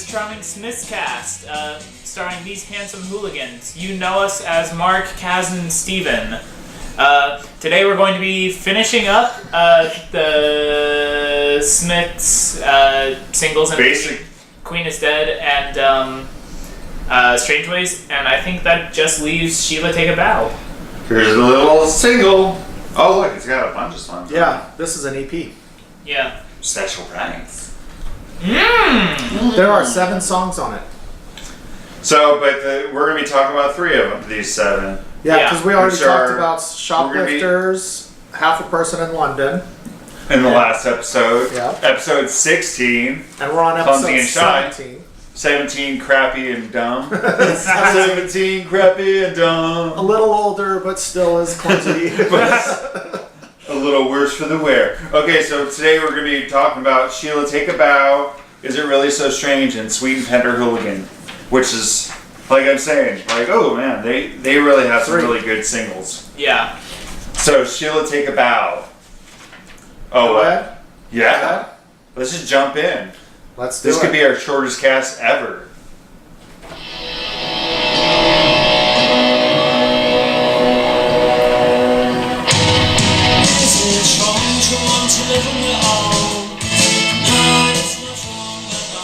charming Smithscast, starring these handsome hooligans. You know us as Mark, Kaz, and Steven. Today we're going to be finishing up the Smiths singles and Basic. Queen is Dead and Strange Ways, and I think that just leaves Sheila Take a Bow. Here's a little single. Oh look, it's got a bunch of songs. Yeah, this is an EP. Yeah. Special price. There are 7 songs on it. So, but we're going to be talking about 3 of them, these 7. Yeah, because we already Which talked are- about Shoplifters, Half a Person in London, In the last episode. Yeah. Episode 16. and we're on Clumsy episode and Shy. 17. 17, crappy and dumb. 17, crappy and A dumb. little older, but still as clumsy. A little worse for the wear. Okay, so today we're going to be talking about Sheila Take a Bow, Is It Really So Strange, and Sweet and Tender Hooligan. Which is, like I'm saying, like, oh man, they really have some 3. really good singles. Yeah. So, Sheila Take a Bow. Oh, Go what? ahead. Yeah? Let's just jump in. Let's do This it. could be our shortest cast ever.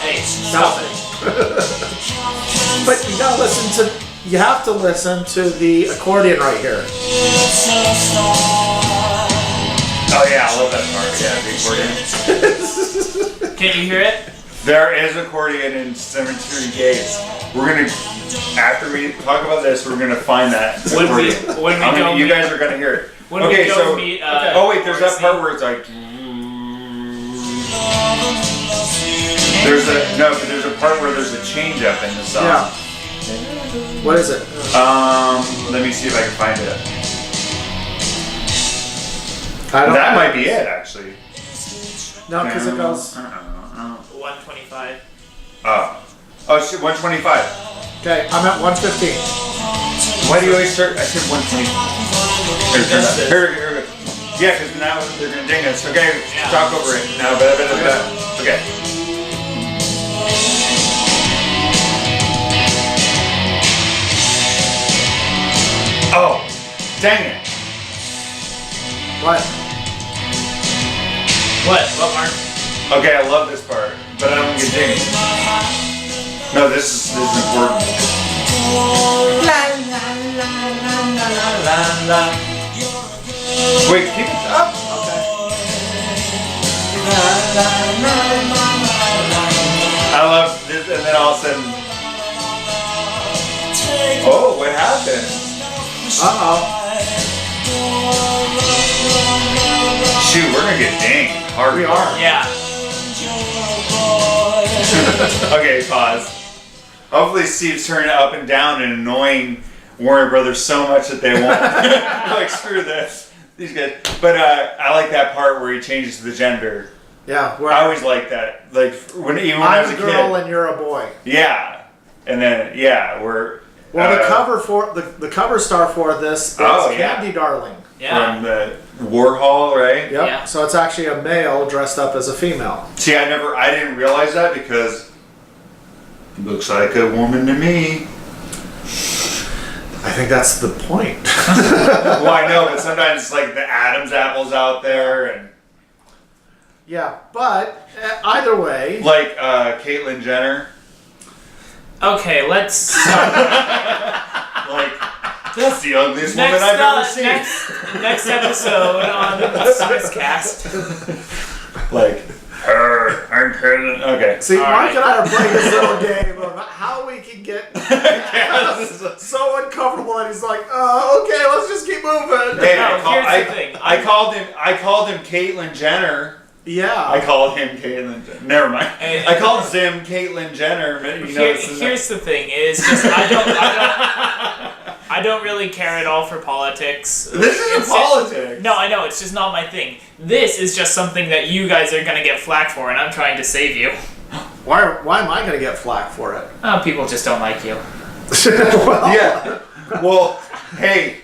Hey, stop it. But you gotta listen to. You have to listen to the accordion right here. Oh yeah, I love that part. Yeah, the accordion. Can't you hear it? There is accordion in Cemetery Gates. We're gonna, after we talk about this, we're gonna find that When we- accordion. when we go you meet- guys are gonna hear it. When okay, we go so meet, oh wait, there's that part where it's like. There's a part where there's a change up in the song. Yeah. What is it? Let me see if I can find it. I don't. That might be it, actually. No, because it goes. 125. Oh shit, 125. Okay, I'm at 115. Why do you always start? I said 120. Here, turn that. Here we go. Yeah, because now they're gonna ding us. Okay, Yeah. talk over it. Now, okay. Oh, dang it. What? What, Mark? Okay, I love this part, but I don't get dinged. No, this is important. Wait, keep it up. Okay. I love this, and then all of a sudden, oh, what happened? Uh-oh. Shoot, we're gonna get dinged. Hard. We are. Yeah. Okay, pause. Hopefully Steve's turning it up and down and annoying Warner Brothers so much that they won't. Like, screw this. These guys. But I like that part where he changes the gender. Yeah. I always like that. Like, even when I was I'm a a girl kid. and you're a boy. Yeah. And then, yeah, we're... Well, the cover for the cover star for this is Candy Darling. Yeah. From the Warhol, right? Yep. Yeah. So it's actually a male dressed up as a female. See, I didn't realize that because it looks like a woman to me. I think that's the point. Well, I know, but sometimes it's like the Adam's apple's out there, and Yeah, but either way, like Caitlyn Jenner. Okay, let's... Like, that's the ugliest woman I've ever seen. Next episode on Smithscast. Like, her, I'm Caitlyn. Okay. see, All Mark right. and I are playing this little game of how we can get so uncomfortable, and he's like, okay, let's just keep moving. Hey, No, here's the thing. I called him Caitlyn Jenner. Yeah. I called him Caitlyn Jenner. Never mind. Hey. I called Zim Caitlyn Jenner. You know, Here's the thing: is just I don't really care at all for politics. This isn't politics. No, I know, it's just not my thing. This is just something that you guys are gonna get flack for, and I'm trying to save you. Why am I going to get flack for it? Oh, people just don't like you. Well, Yeah. Well, hey,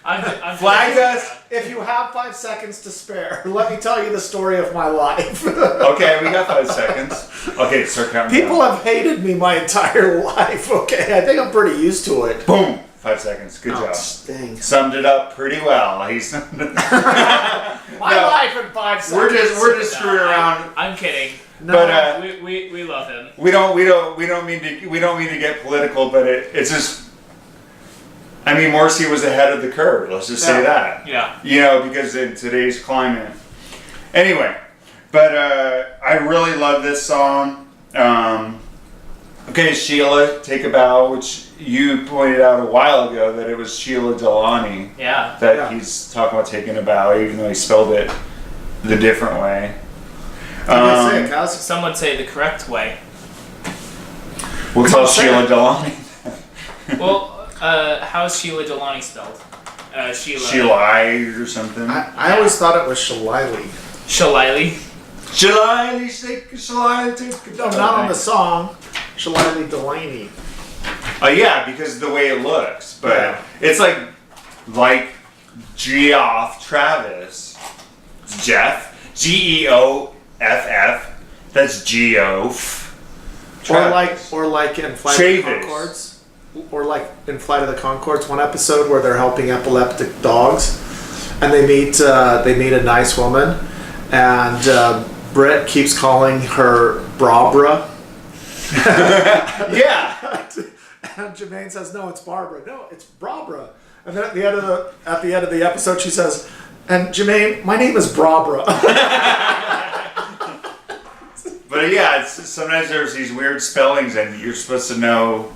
I'm Flag us. If you have 5 seconds to spare, let me tell you the story of my life. Okay, we got 5 seconds. Okay, start counting People down. have hated me my entire life, okay? I think I'm pretty used to it. Boom. 5 seconds. Good job. Dang. Summed it up pretty well. He's My life in 5 seconds. we're just screwing around. I'm kidding. No, But We love him. we don't mean to get political, but it's just. I mean, Morrissey was ahead of the curve. Let's just say that. Yeah. You know, because in today's climate. Anyway, but I really love this song. Okay, Sheila, Take a Bow, which you pointed out a while ago that it was Sheila Delani. Yeah. That he's talking about taking a bow, even though he spelled it the different way. Say it, Kaz. Some would say the correct way. We'll tell Sheila Delani. Well, how's Sheila Delani spelled? Sheila. Sheila or something. I always thought it was Shillelagh. Shillelagh. Sheila, take a No, not on the song. Shillelagh Delaney. Oh yeah, because of the way it looks. But Yeah. it's like Geoff Travis. It's Jeff. Geoff. That's Geoff. Or like in Flight of Travis. the Conchords. Or like in Flight of the Conchords, one episode where they're helping epileptic dogs, and they meet a nice woman, and Britt keeps calling her Brabra. Yeah. And Jermaine says, "No, it's Barbara. No, it's Brabra." And then at the end of the episode, she says, "And Jermaine, my name is Brabra." But yeah, sometimes there's these weird spellings, and you're supposed to know.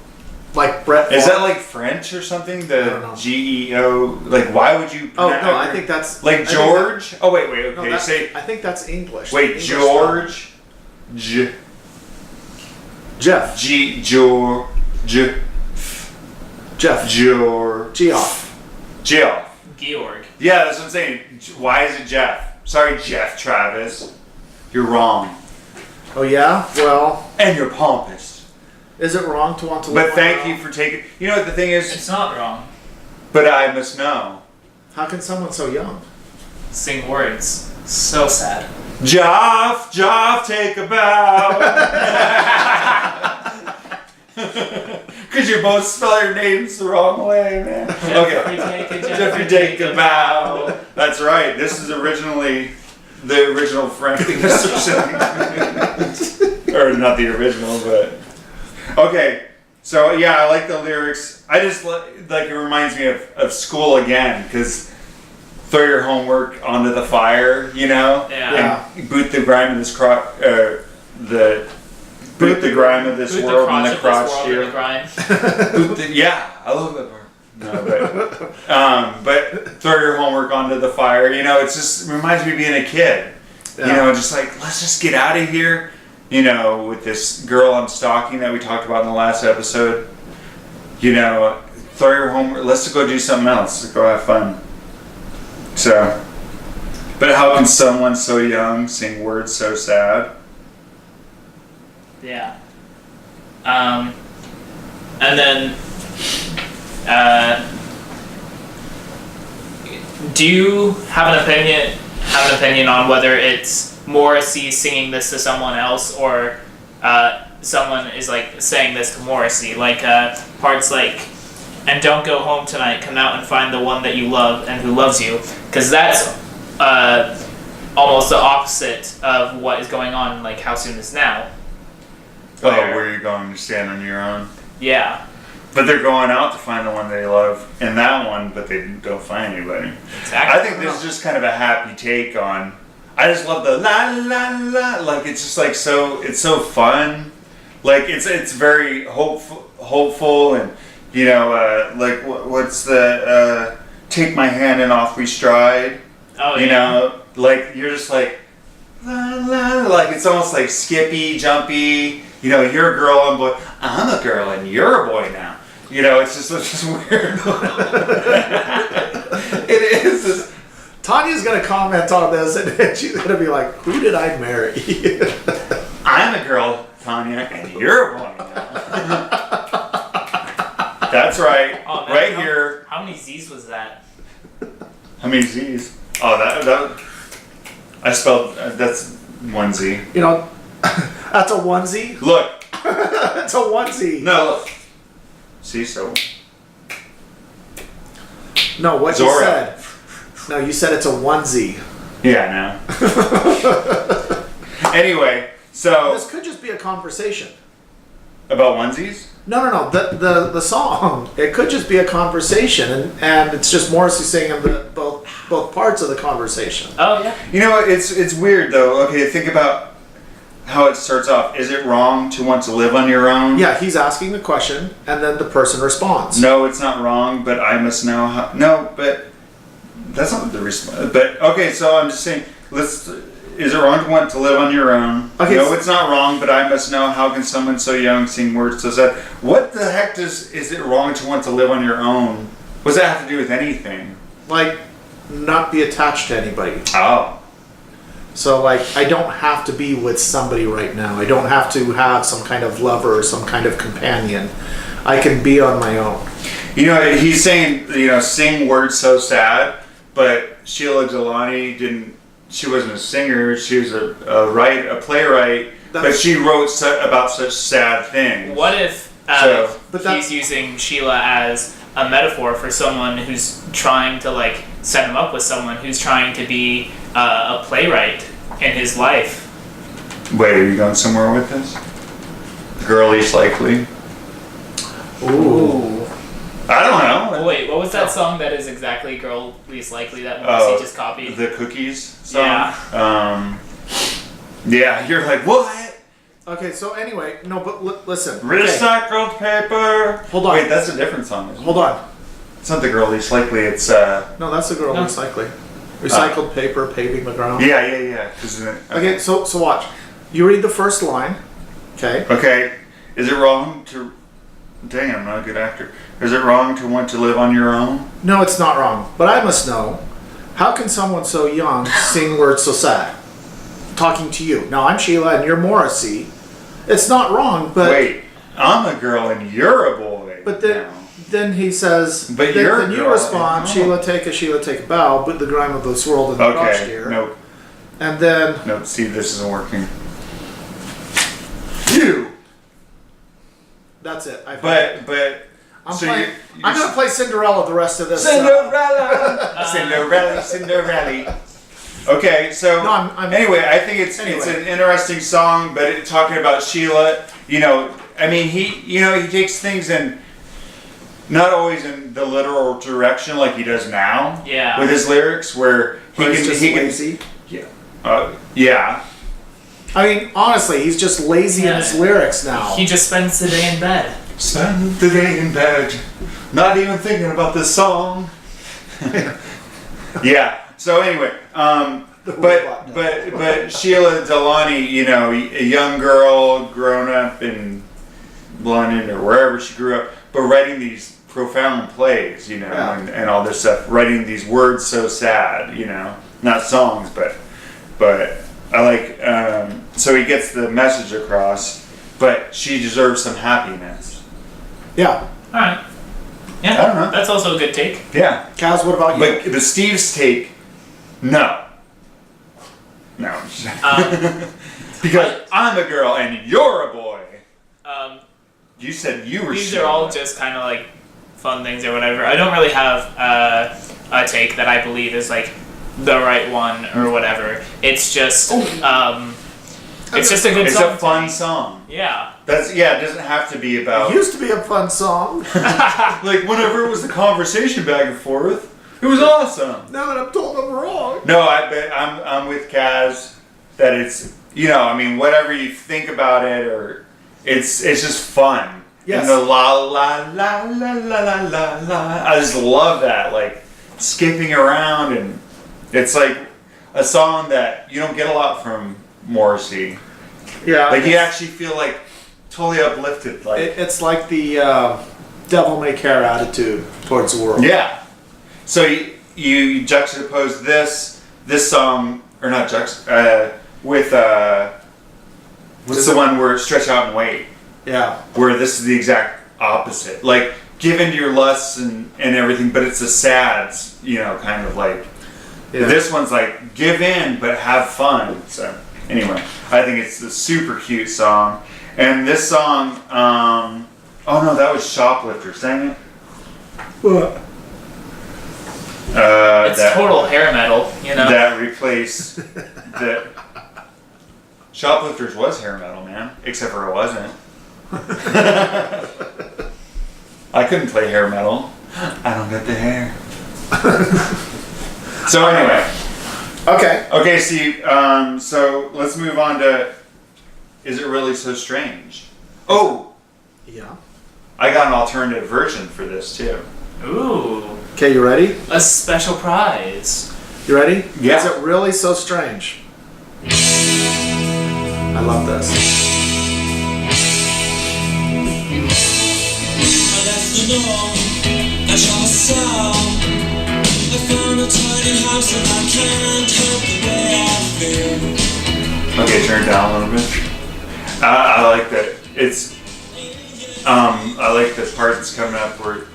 Like Brett. Is that like French or something? I The don't know. GEO. Like, why would you? Oh no, I think that's like I think George. that- Oh wait. no, Okay, that- say. I think that's English. Wait, English George. spelling. Jeff. George. Geoff. George. Geoff. Geoff. Georg. Yeah, that's what I'm saying. Why is it Jeff? Sorry, Jeff Travis. You're wrong. Oh yeah. Well, And you're pompous. is it wrong to want to? But thank you for taking. You know what the thing is? It's not wrong. But I must know. How can someone so young? Sing words. So sad. Joff, take a bow. Because you both spell your names the wrong way, man. Jeffrey, take a bow. That's right. This is originally the original Frank or not the original, but okay. So yeah, I like the lyrics. I just like it reminds me of school again because throw your homework onto the fire, you know, Yeah. and boot the grime of this boot the grime of this world in the crotch here. Yeah, I love that part. No, but throw your homework onto the fire. You know, it reminds me of being a kid. Yeah. You know, just like let's just get out of here. You know, with this girl I'm stalking that we talked about in the last episode. You know, throw your homework. Let's go do something else. Let's go have fun. So, but how can someone so young sing words so sad? Yeah. And then, do you have an opinion on whether it's Morrissey singing this to someone else or someone is like saying this to Morrissey? Like parts like, "And don't go home tonight, come out and find the one that you love and who loves you," because that's almost the opposite of what is going on in like How Soon Is Now. Where you're going to stand on your own. Yeah. But they're going out to find the one they love in that one, but they don't find anybody. Exactly. I think this is just kind of a happy take on. I just love the la la la. Like it's just like so. It's so fun. Like it's very hopeful, and you know, like what's the take my hand and off we stride. Oh, you yeah. know, like you're just like la la. Like it's almost like skippy, jumpy. You know, you're a girl, I'm a boy. I'm a girl, and you're a boy now. You know, it's just weird. It is. Tanya's gonna comment on this, and she's gonna be like, "Who did I marry?" I'm a girl, Tanya, and you're a boy now. That's right. Oh, man, right here. How many Z's was that? How many Z's? Oh, that I spelled that's one Z. You know, that's a onesie. Look, That's a onesie. no, look. See, so No, what Zora. you said. No, you said it's a onesie. yeah, no. Anyway, so This could just be a conversation. about onesies. No. The song. It could just be a conversation, and it's just Morrissey singing both parts of the conversation. Oh yeah. You know what? It's weird though. Okay, think about how it starts off. Is it wrong to want to live on your own? Yeah, he's asking the question, and then the person responds. No, it's not wrong, but I must know how. No, but that's not the response. But okay, so I'm just saying. Is it wrong to want to live on your own? Okay, No, it's not wrong, but I must know how can someone so young sing words so sad? What the heck is it wrong to want to live on your own? What does that have to do with anything? Like, not be attached to anybody. Oh. So, like, I don't have to be with somebody right now. I don't have to have some kind of lover or some kind of companion. I can be on my own. You know, he's saying, sing words so sad, but Sheila Delani didn't. She wasn't a singer. She was a playwright, but she wrote about such sad things. What if But he's using Sheila as a metaphor for someone who's trying to like set him up with someone who's trying to be a playwright in his life? Wait, are you going somewhere with this? Girl least likely. Ooh. I don't know. Oh, wait, what was that song that is exactly Girl Least Likely that Morrissey just copied? The Cookies song. Yeah. Yeah, you're like, what? Okay, so anyway, no, but listen. Okay. Recycled paper. Hold on. Wait, that's a different song. Isn't it? Hold on. It's not the Girl Least Likely. It's No, that's the girl No. recycling. Recycled paper, paving the ground. yeah. Okay, so watch. You read the first line. Okay. Okay. Is it wrong to? Dang, I'm not a good actor. Is it wrong to want to live on your own? No, it's not wrong. But I must know, how can someone so young sing words so sad? Talking to you. Now, I'm Sheila and you're Morrissey. It's not wrong, but... Wait, I'm a girl and you're a boy. But then he says... But then, you're a then you girl. respond, Oh. Sheila take a bow, but the grime of this world in the brush Okay, here. no, And then... no, see, this isn't working. You! That's it. But... I'm so playing... you I'm going to play Cinderella the rest of this. Cinderella! Cinderella. Okay, so No, I'm- anyway, I think it's Anyway. an interesting song, but talking about Sheila, I mean, he takes things in not always in the literal direction like he does now. Yeah. With his lyrics, where he's just lazy. yeah. I mean, honestly, he's just lazy in his Yeah. lyrics now. He just spends the day in bed. Spend the day in bed, not even thinking about this song. Yeah. So anyway, but Sheila Delani, a young girl grown up in London or wherever she grew up, but writing these profound plays, Yeah. and all this stuff, writing these words so sad, not songs, but I like. So he gets the message across, but she deserves some happiness. Yeah. Alright. Yeah, I don't know. that's also a good take. Yeah. Kaz, what about you? But the Steve's take, no. Because I'm a girl and you're a boy. You said you were. These are all just kind of like fun things or whatever. I don't really have a take that I believe is like the right one or whatever. It's just it's just a good It's song. a fun song. Yeah. It doesn't have to be about. It used to be a fun song. Like whenever it was the conversation back and forth, it was awesome. Now that I'm told I'm wrong. No, I'm with Kaz that it's whatever you think about it or it's just fun. Yes. And the la la la la la la la la. I just love that, like skipping around, and it's like a song that you don't get a lot from Morrissey. Yeah. Like you actually feel like totally uplifted. Like It's like the devil may care attitude towards the world. yeah. So you juxtapose this song or not with what's the one where Stretch Out and Wait, Yeah. where this is the exact opposite. Like give into your lusts and everything, but it's a sad, kind of like. Yeah. This one's like give in but have fun. So anyway, I think it's a super cute song. And this song, oh no, that was Shoplifter sang it. What? It's total hair metal, That replaced the Shoplifters was hair metal, man. Except for it wasn't. I couldn't play hair metal. I don't get the hair. So anyway. Okay, Steve. So let's move on to Is It Really So Strange? Oh! Yeah. I got an alternative version for this too. Ooh. Okay, you ready? A special prize. You ready? Yeah. Is It Really So Strange? I love this. Okay, turn it down a little bit. I like that. I like the part that's coming up where,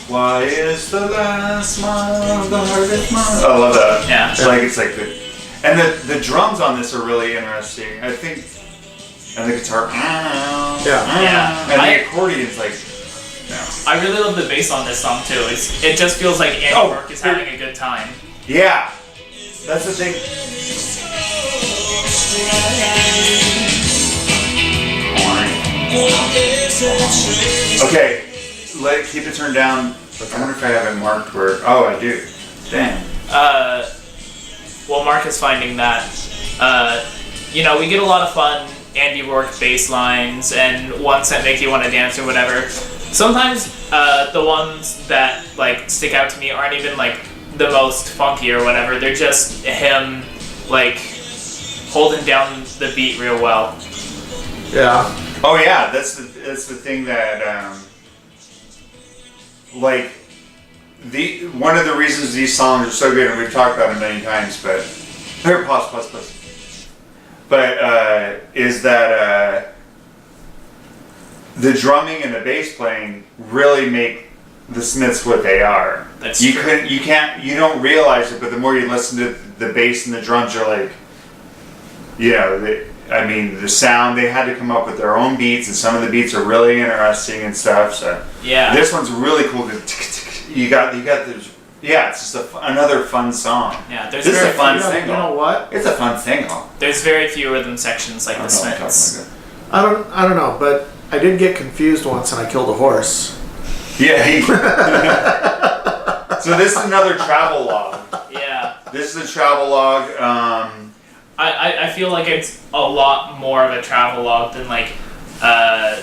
why is the last mile the hardest mile? I love that. Yeah. It's like the, and the drums on this are really interesting. I think, and the guitar. Yeah. And the accordion's like. Yeah. I really love the bass on this song too. It just feels like Andy Rourke is having a good time. Yeah, that's the thing. Okay, keep it turned down. I wonder if I have it marked where. Oh, I do. Damn. Well, Mark is finding that. We get a lot of fun Andy Rourke bass lines and ones that make you want to dance or whatever. Sometimes the ones that stick out to me aren't even the most funky or whatever. They're just him holding down the beat real well. Yeah. Oh yeah, that's the thing that one of the reasons these songs are so good, and we've talked about it many times, but here, pause. But is that the drumming and the bass playing really make the Smiths what they are. That's you true. You don't realize it, but the more you listen to the bass and the drums, you're like, the sound, they had to come up with their own beats, and some of the beats are really interesting and stuff. So yeah, this one's really cool. You got this. Yeah, it's just another fun song. Yeah, this is a fun single. You know what? It's a fun single. There's very few rhythm sections like the Smiths. I don't know, but I did get confused once and I killed a horse. Yeah. So this is another travel log. Yeah. This is a travel log. I feel like it's a lot more of a travel log than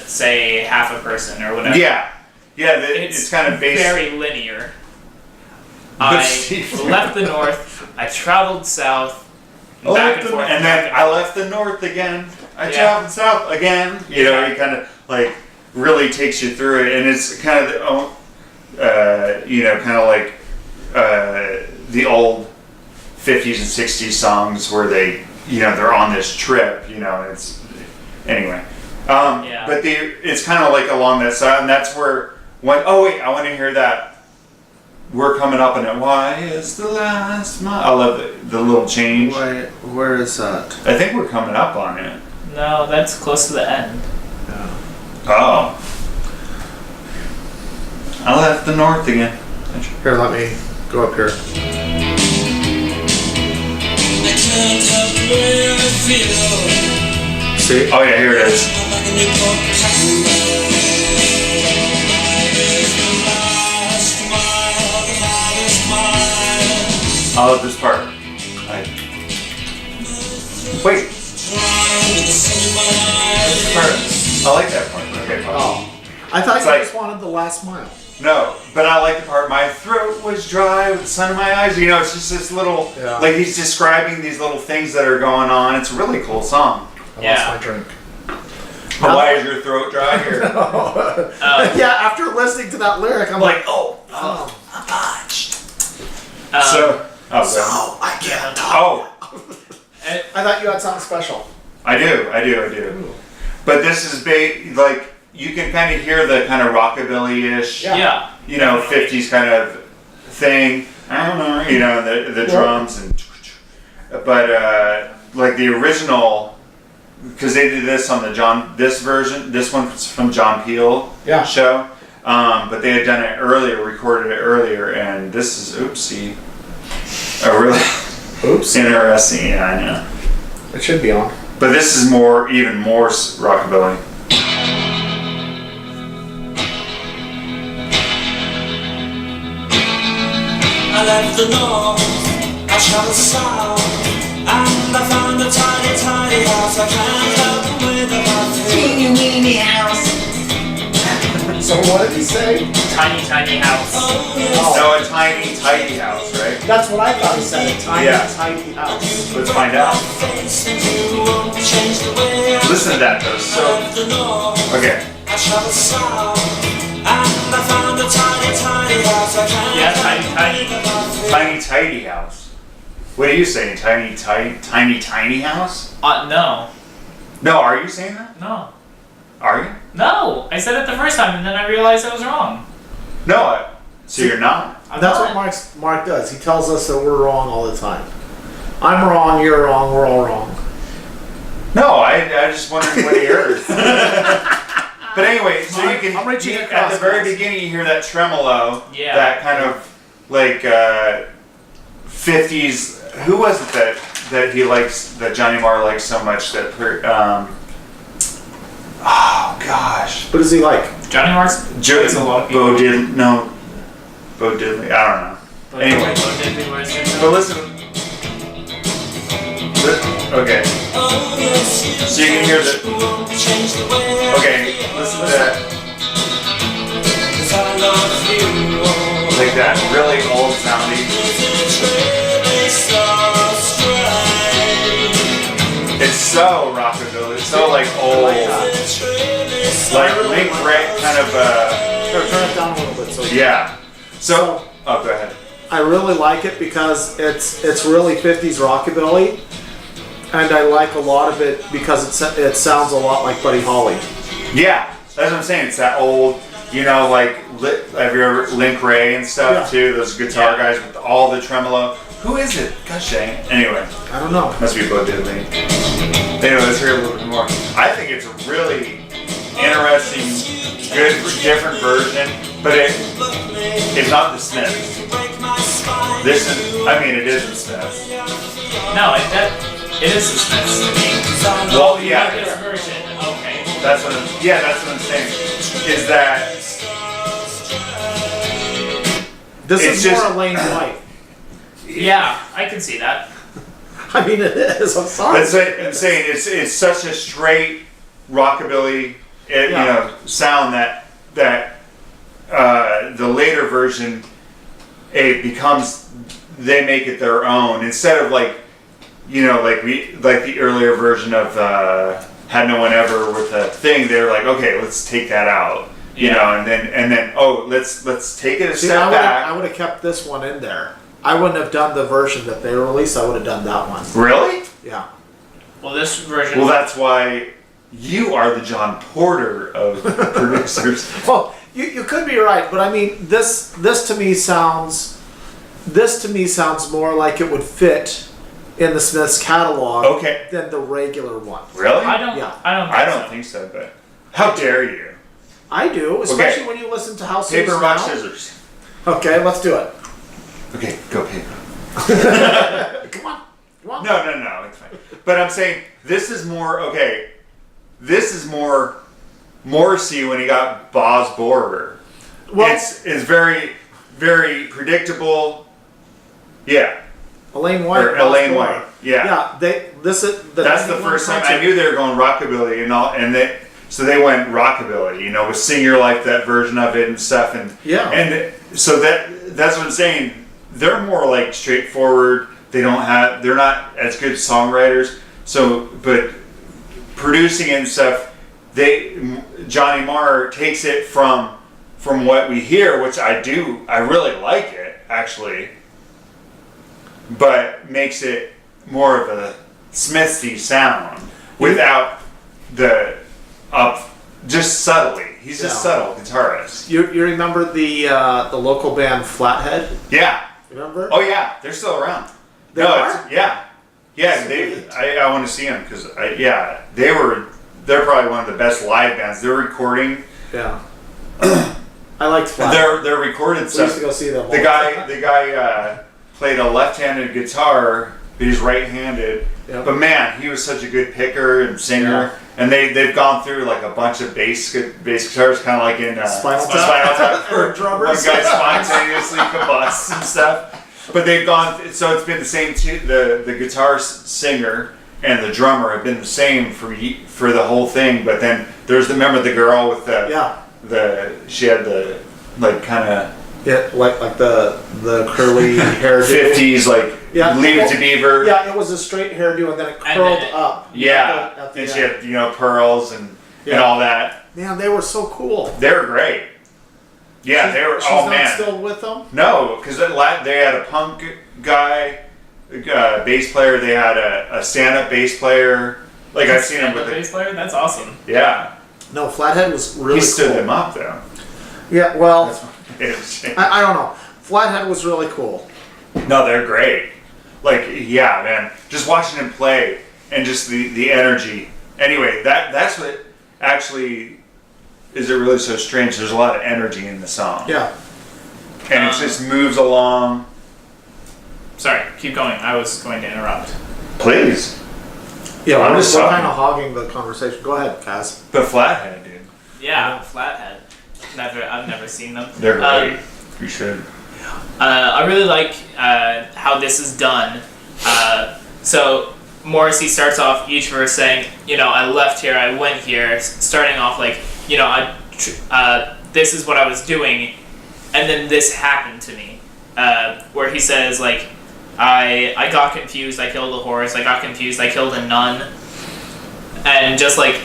say Half a Person or whatever. Yeah. Yeah, it's kind of based... very linear. I left the north, I traveled south, back and forth. And then I left the north again. I traveled south again. You know, it kind of really takes you through it, and it's kind of the old 50s and 60s songs where they're on this trip. It's anyway. But it's kind of along that side, and that's where I want to hear that. We're coming up on it. Why is the last mile? I love the little change. Where is that? I think we're coming up on it. No, that's close to the end. Yeah. Oh. I left the north again. Here, let me go up here. See? Oh yeah, here it is. I love this part. Wait. I like that part. Okay, fine. Oh. I thought you just wanted the last mile. No, but I like the part, my throat was dry with the sun in my eyes. It's just this little, he's describing these little things that are going on. It's a really cool song. I lost my drink. Why is your throat dry here? Yeah, after listening to that lyric, I'm I'm parched. I can't talk. Oh. I thought you had something special. I do. Ooh. But this is you can kind of hear the kind of rockabilly-ish, Yeah. 50s kind of thing. I don't know, the drums and. But like the original, because they did this on this one's from John Peel show. But they had done it earlier, recorded it earlier, and this is oopsie. A really interesting. Yeah, I know. It should be on. But this is even more rockabilly. I left the north, I traveled south, and I found a tiny, tiny house. I can't help with about Teeny weeny house. So what did he say? Tiny, tiny house. No, a tiny, tidy house, right? That's what I thought he said. A tiny, Yeah. tiny house. Let's find out. Listen to that though. So, okay. I traveled south, and I found a tiny, tiny house. I can't Yeah, tiny, tiny. Tiny, tidy house. What are you saying? Tiny, tiny house? No. No, are you saying that? No. Are you? No. I said it the first time and then I realized I was wrong. No. So you're not? That's what Mark does. He tells us that we're wrong all the time. I'm wrong, you're wrong, we're all wrong. No, I just wondering what he heard. But anyway, so you can I'm reaching at across, the very guys. beginning you hear that tremolo, Yeah. that kind of like 50s. Who was it that he likes, that Johnny Marr likes so much? Oh gosh, What does he like? Johnny Marks plays a lot of people. Bo Diddley. I don't know. Anyway, but listen. Okay, so you can hear the. Okay, listen to that. Like that really old sounding. It's so rockabilly. It's so like old. Like Link Ray kind of. Turn it down a little bit. Yeah. So. Oh, go ahead. I really like it because it's really 50s rockabilly, and I like a lot of it because it sounds a lot like Buddy Holly. Yeah, that's what I'm saying. It's that old, like have you ever Link Ray and stuff too? Those guitar guys with all the tremolo. Who is it? Gosh dang it. Anyway, I don't know. must be Bo Diddley. Anyway, let's hear a little bit more. I think it's a really interesting, good, different version, but it's not the Smiths. This is, it is the Smiths. No, it is the Smiths. Well, yeah. This version, okay. That's what I'm saying. Is that This It's is more just- Elaine White. Yeah, I can see that. I mean, it is. I'm sorry. that's what I'm saying? It's such a straight rockabilly, sound that the later version they make it their own instead of like the earlier version of Had No One Ever with a thing. They're like, okay, let's take that out, and then let's take it a step back. I would have kept this one in there. I wouldn't have done the version that they released. I would have done that one. Really? Yeah. Well, this version. Well, that's why you are the John Porter of producers. Well, you could be right, but I mean, this to me sounds more like it would fit in the Smiths catalog Okay. than the regular one. Really? I don't. Yeah. I don't. think so, but how dare you? I do, especially when you listen to House Paper, Songs rock, now. scissors. Okay, let's do it. Okay, go paper. Come on. No, it's fine. But I'm saying this is more okay. This is more Morrissey when he got Boz Borger. Well, It's very, very predictable. Yeah. Elaine White. Or Elaine White. Yeah. Yeah. That's the 91 first time I concert- knew they were going rockabilly so they went rockabilly, with Sing Your Life, that version of it and stuff, and so that's what I'm saying. They're more like straightforward. They're not as good songwriters. So, but producing and stuff, Johnny Marr takes it from what we hear, which I really like it actually, but makes it more of a Smithsy sound without the just subtly. He's just Yeah. subtle guitarist. You remember the local band Flathead? Yeah. Remember? Oh yeah, they're still around. They no, are? yeah. Sweet. I want to see them because they're probably one of the best live bands. They're recording. Yeah. I liked Flathead. They're recorded We used stuff. to go see them. The guy played a left-handed guitar, but he's right-handed. Yep. But man, he was such a good picker and singer. Yeah. And they've gone through like a bunch of bass guitars, kind of like in Spinal Tap? Spinal Tap, Or where drummers. one guy spontaneously combusts and stuff. But they've gone, so it's been the same. The guitar singer and the drummer have been the same for the whole thing. But then remember the girl with she had the like kind of. Yeah, like the curly hair. 50s, like Leave It to Beaver. Yeah, it was a straight hairdo and then it curled up. Yeah, at the and end. she had pearls and all that. Man, they were so cool. They were great. Yeah, they were. She's Oh not man, still with them? no, because they had a punk guy, bass player. They had a stand-up bass player. Like I've seen him with bass player. That's awesome. Yeah, No, Flathead was really he stood cool. them up though. Yeah, well, I I don't know. Flathead was really cool. No, they're great. Like, yeah, man. Just watching him play and just the energy. Anyway, that's what actually is it really so strange. There's a lot of energy in the song. Yeah. And it just moves along. Sorry, keep going. I was going to interrupt. Please. Yeah, I'm we're just kind of hogging the conversation. Go ahead, Kaz. But Flathead, dude. Yeah, Flathead. I've never seen them. They're great. You should. I really like how this is done. So Morrissey starts off each verse saying, I left here, I went here, starting off like, this is what I was doing, and then this happened to me. Where he says like, I got confused, I killed a horse, I got confused, I killed a nun, and just like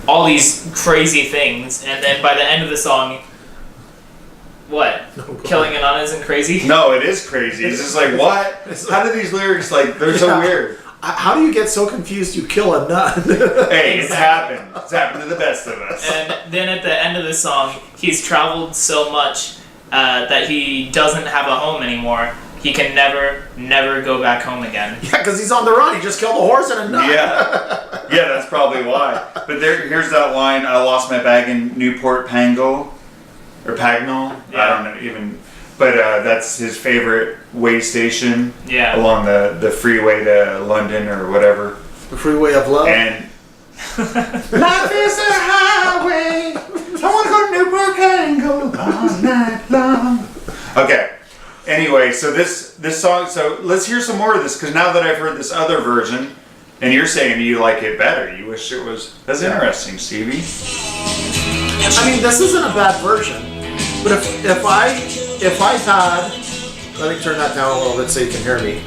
all these crazy things, and then by the end of the song, what? Killing a nun isn't crazy? No, it is crazy. It's just like, what? How do these lyrics, they're so weird. How do you get so confused you kill a nun? Hey, it's happened. It's happened to the best of us. And then at the end of the song, he's traveled so much that he doesn't have a home anymore. He can never go back home again. Yeah, because he's on the run. He just killed a horse and a nun. Yeah, that's probably why. But here's that line, I lost my bag in Newport Pagnell, or Pagnell, Yeah. I don't know even, but that's his favorite way station along the freeway to London or whatever. The freeway of love. And life is a highway, I want to go to Newport Pagnell all night long. Okay. Anyway, so this song, so let's hear some more of this, because now that I've heard this other version, and you're saying you like it better, you wish it was, that's interesting, Stevie. I mean, this isn't a bad version, but if I had, let me turn that down a little bit so you can hear me.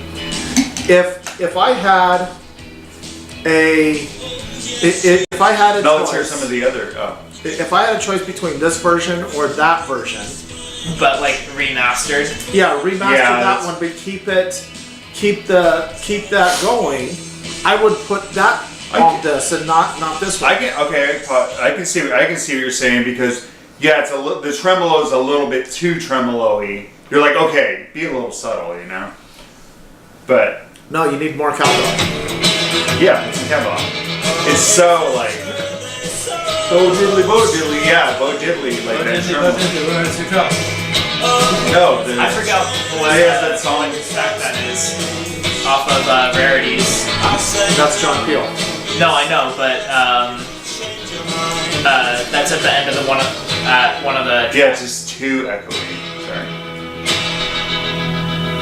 If I had a No, choice, let's hear some of the other, if I had a choice between this version or that version, But like remastered. yeah, remaster that that's- one, but keep that going. I would put that on this and not this one. I can see what you're saying, because yeah, it's the tremolo is a little bit too tremolo-y. You're like, okay, be a little subtle, But No, you need more cowbell. yeah, it's Kevlar. It's so like Bo diddly, yeah, Bo diddly, like that tremolo. No, I forgot what that song. track that is off of Rarities. That's John Peel. No, I know, but that's at the end of one of the. Yeah, it's just too echoey. Sorry.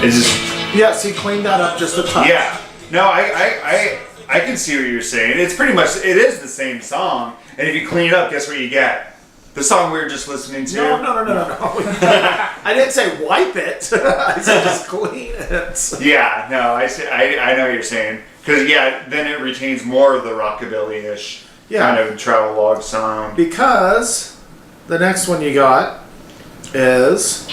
It's just. Yeah, see, clean that up just a touch. Yeah. No, I can see what you're saying. It's pretty much, it is the same song, and if you clean it up, guess what you get? The song we were just listening to. No. I didn't say wipe it. I said just clean it. Yeah, no, I know what you're saying. Because, yeah, then it retains more of the rockabilly-ish kind of travelogue sound. Because the next one you got is...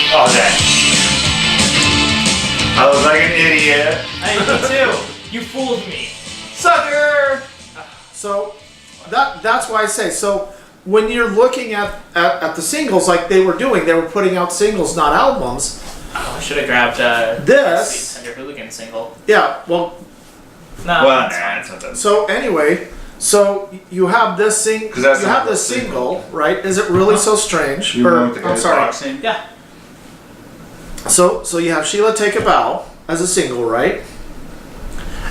Oh, dang. I was like an idiot. I Hey, me too. You fooled me. Sucker! So that's why I say, so when you're looking at the singles like they were doing, they were putting out singles, not albums. Oh, I should have grabbed This- Sweet Tender Hooligan single. Yeah, well, No, Well, it's nah, fine. it's not that. so anyway, so you have this 'Cause that's you not have the this single. single, right? Is it really so strange? You Or- know what the I'm guy's sorry. boxing? Yeah. So you have Sheila Take a Bow as a single, right?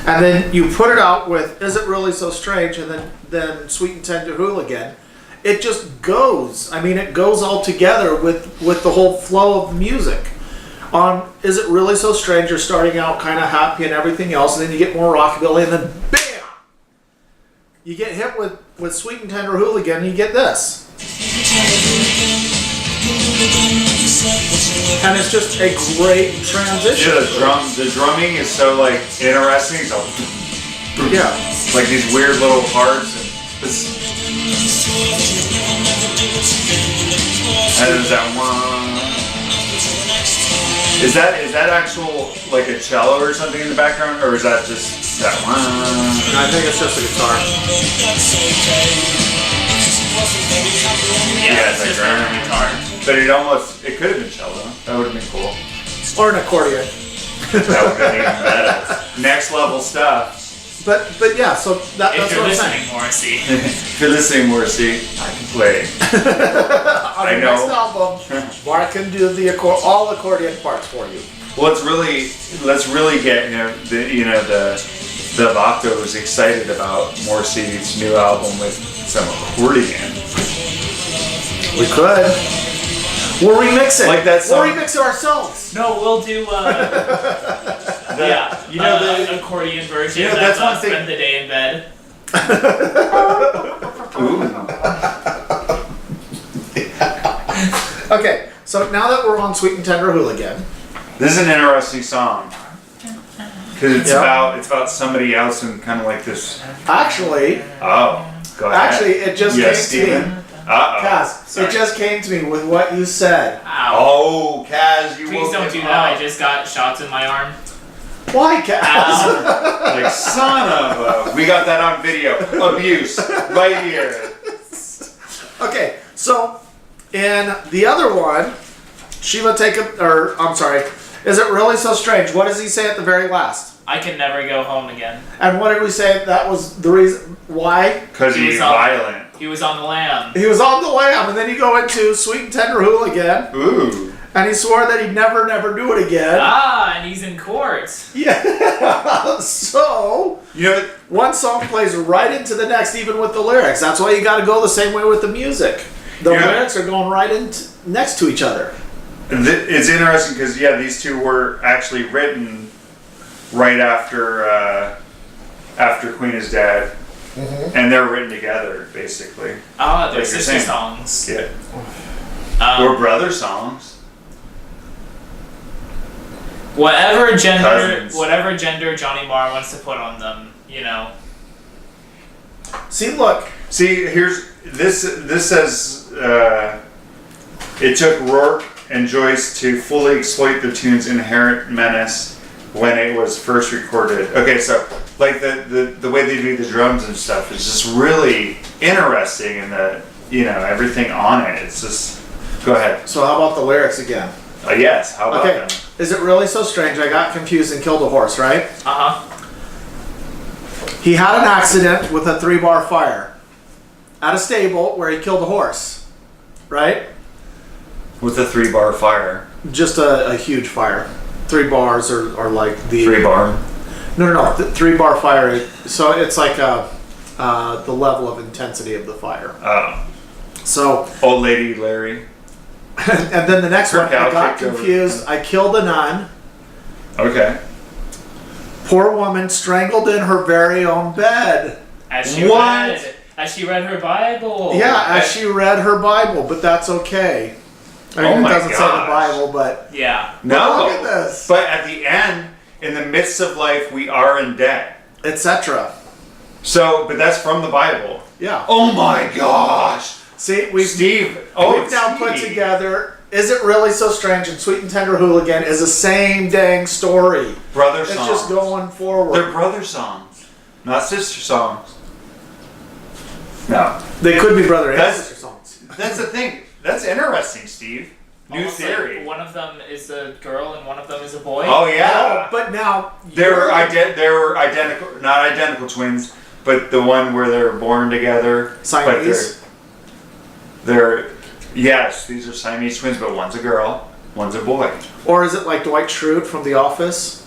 And then you put it out with Is It Really So Strange, and then Sweet and Tender Hooligan. It just goes. I mean, it goes all together with the whole flow of the music. On Is It Really So Strange, you're starting out kind of happy and everything else, and then you get more rockabilly, and then bam! You get hit with Sweet and Tender Hooligan, and you get this. And it's just a great transition. Yeah, the drumming is so like interesting. So Yeah. like these weird little parts and this. And there's that one. Is that actual like a cello or something in the background, or is that just that one? I think it's just a guitar. Yeah, it's it's just like a guitar. But it could have been cello. That would have been cool. Or an accordion. That would have been even better. Next level stuff. But yeah, so If that's you're what I'm listening, saying. Morrissey. If you're listening, Morrissey, I can play. On I the know. next album, Mark can do all accordion parts for you. Well, let's really get the Vatos excited about Morrissey's new album with some accordion. We could. We'll remix it. Like that song. We'll remix it ourselves. No, we'll do. Yeah, you know, an accordion version. you know, that's one thing- Spend the day in bed. Ooh. Okay, so now that we're on Sweet and Tender Hooligan, This is an interesting song because it's Yeah. about somebody else and kind of like this. actually, Oh, go ahead. it just Yes, came to me. Steven. Uh-oh. Kaz, Sorry. it just came to me with what you said. Ow. Oh, Kaz, you Please woke don't him do that. I up. just got shots in my arm. Why, Kaz? Ow. Like son of a. We got that on video. Abuse right here. Okay, so in the other one, Sheila Take a, or I'm sorry, Is It Really So Strange? What does he say at the very last? I can never go home again. And what did we say that was the reason why? Because He he's was on- violent. He was on the lam. He was on the lam, and then you go into Sweet and Tender Hooligan, Ooh. and he swore that he'd never do it again. Ah, and he's in court. Yeah. So You know, one song plays right into the next, even with the lyrics. That's why you got to go the same way with the music. The Yeah. lyrics are going right next to each other. it's interesting because these two were actually written right after Queen is dead, and they're written together basically. Ah, they're Like you're sister saying. songs. Yeah. Or brother songs. Whatever Cousins. gender Johnny Marr wants to put on them, you know. See, look. See, here's this says it took Rourke and Joyce to fully exploit the tune's inherent menace when it was first recorded. Okay, so like the way they do the drums and stuff is just really interesting, and everything on it. It's just go ahead. So how about the lyrics again? Yes, how about Okay. them? Is it really so strange? I got confused and killed a horse, right? Uh-huh. He had an accident with a 3-bar fire at a stable where he killed a horse, right? With a 3-bar fire. Just a huge fire. 3 bars are like the 3-bar. No. The 3-bar fire. So it's like the level of intensity of the fire. Oh. So Old Lady Larry. and then the next one, Cow I got kicked over. confused. I killed a nun. Okay. Poor woman strangled in her very own bed. As she What? read her Bible. Yeah, as she read her Bible, but that's okay. I mean, Oh it my doesn't say the gosh. Bible, but Yeah. No. look at this, But at the end, in the midst of life, we are in debt. etc. So, but that's from the Bible. Yeah. Oh my gosh. See, we've Steve. now put together Is It Really So Strange and Sweet and Tender Hooligan is the same dang story. Brother It's songs. just going forward. They're brother songs, not sister songs. No. They could be brother and That's- sister songs. That's the thing. That's interesting, Steve. New Almost theory. Like one of them is a girl and one of them is a boy. Oh yeah. But now They were identical, not identical twins, but the one where they're born together. Siamese? But they're yes, these are Siamese twins, but one's a girl, one's a boy. Or is it like Dwight Schrute from The Office,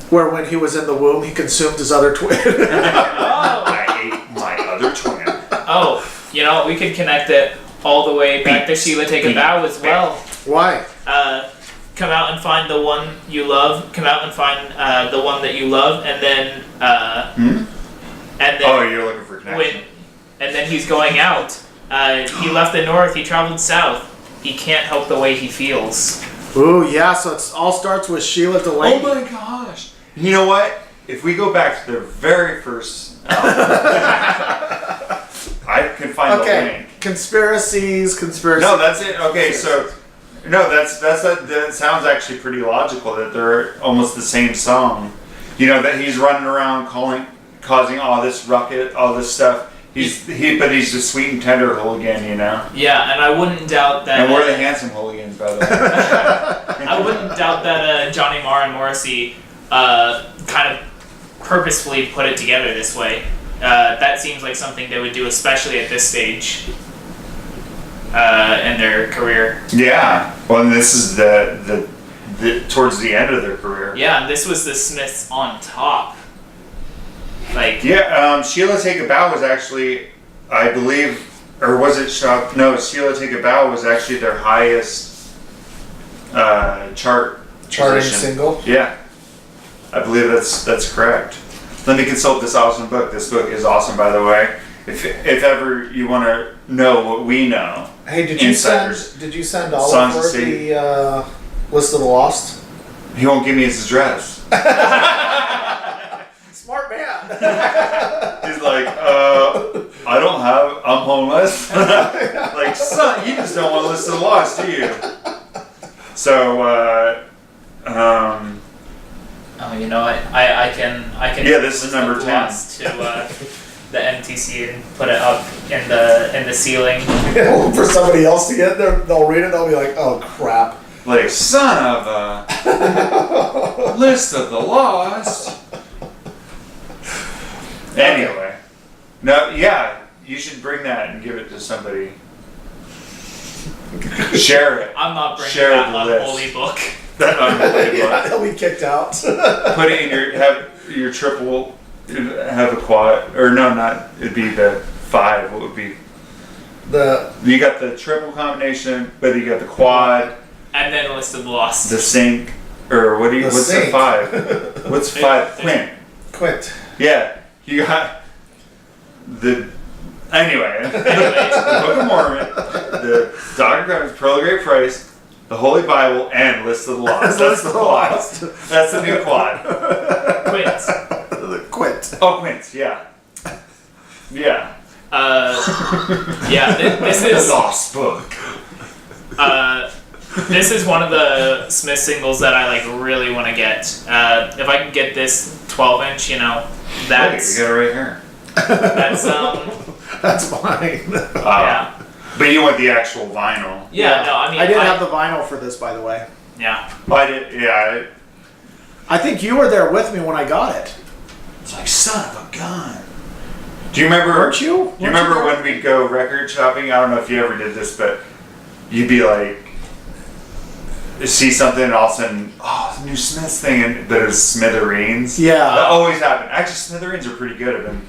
where when he was in the womb, he consumed his other twin? I ate my other twin. Oh, you know, we could connect it all the way back to Sheila Take a Bow as well. Why? Come out and find the one you love. Come out and find the one that you love, and then and then Oh, you're looking for connection. and then he's going out. He left the north. He traveled south. He can't help the way he feels. Ooh, yeah, so it all starts with Sheila Delaney. Oh my gosh! You know what? If we go back to their very first, I can find the link. Conspiracies. No, that's it. Okay, so no, that sounds actually pretty logical that they're almost the same song. You know that he's running around causing all this ruckus, all this stuff. But he's the sweet and tender hooligan, you know. Yeah, and I wouldn't doubt that. And we're the handsome hooligans, by the way. I wouldn't doubt that Johnny Marr and Morrissey kind of purposefully put it together this way. That seems like something they would do, especially at this stage in their career. Yeah. Well, and this is the towards the end of their career. Yeah, and this was the Smiths on top. Like Yeah. Sheila Take a Bow was actually, I believe, or was it? No, Sheila Take a Bow was actually their highest charting position. single. Yeah, I believe that's correct. Let me consult this awesome book. This book is awesome, by the way. If ever you want to know what we know, Hey, did Insiders. you send Songs Oliver of Satan. the list of the lost? he won't give me his address. Smart man. He's like, I'm homeless. Like, son, you just don't want to listen to the lost, do you? So, oh, you know, I can. Yeah, this is number 10. lost to the MTC and put it up in the ceiling. For somebody else to get there, they'll read it. They'll be like, "Oh crap!" like, son of a list of the lost. Anyway, no, yeah, you should bring that and give it to somebody. Share it. I'm not bringing Share that the list. unholy book. That unholy Yeah, book. they'll be kicked out. Put it in have your triple, have a quad, or no, not, it'd be the 5. What would be? You got the triple combination, but you got the quad, And then a list of the lost. the sync, or what's sync. the 5? What's 5? Quint. Yeah, you got anyway, Anyways, the Book of Mormon, the Dr. Carmen's Pearl of Great Price, the Holy Bible, and List of the Lost. That's the quad. That's the new quad. Quince. Quint. Oh, Quince, yeah. Yeah. Yeah, this The is Lost Book. this is one of the Smith singles that I like really want to get. If I can get this 12-inch, you know, that's You got it right here. that's That's mine. yeah. But you want the actual vinyl. Yeah, no, I mean I did have the vinyl for this, by the way. yeah. I did, yeah. I think you were there with me when I got it. It's like, son of a gun. Do you remember? Weren't you? Do you Weren't you remember there? when we'd go record shopping? I don't know if you ever did this, but you'd be like, see something and all of a sudden, oh, the new Smiths thing, but it was Smithereens. Yeah. That always happened. Actually, Smithereens are pretty good. I've been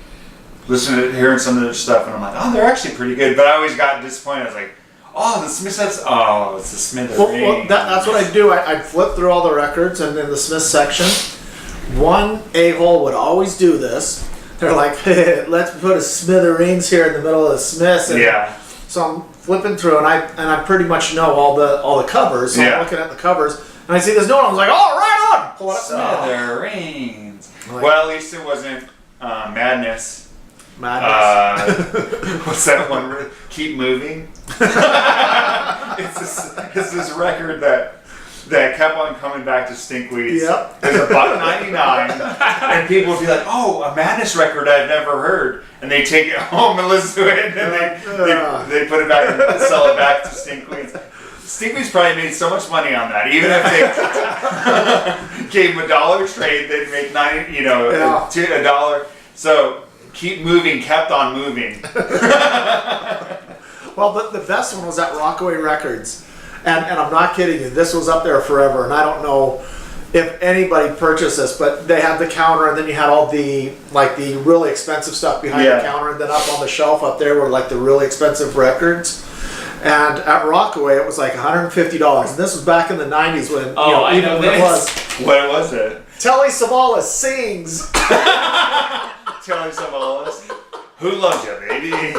hearing some of their stuff, and I'm like, oh, they're actually pretty good. But I always got disappointed. I was like, oh, the Smiths, it's the Smithereens. Well, that's what I'd do. I'd flip through all the records, and in the Smith section, one a-hole would always do this. They're like, hey, let's put a Smithereens here in the middle of the Smiths. And Yeah. So I'm flipping through, and I pretty much know all the covers. So Yeah. I'm looking at the covers, and I see this new one. I was like, oh, right on! Pull it up. Smithereens. Like- Well, at least it wasn't Madness. Madness. What's that one? Keep moving. It's is this record that kept on coming back to Stinkweeds. Yep. It was $1.99, and people would be like, "Oh, a Madness record I've never heard," and they take it home and listen to it, and then they put it back and sell it back to Stinkweeds. Stinkweeds probably made so much money on that. Even if they gave them $1 trade, they'd make $1. So Keep Moving kept on moving. Well, the best one was at Rockaway Records, and I'm not kidding you. This was up there forever, and I don't know if anybody purchased this, but they had the counter, and then you had all the really expensive stuff behind the counter, and then up on the shelf up there were like the really expensive records. And at Rockaway, it was like $150, and this was back in the '90s when I know when it was. What was it? Telly Savalas Sings. Telly Savalas. Who loves you, baby? And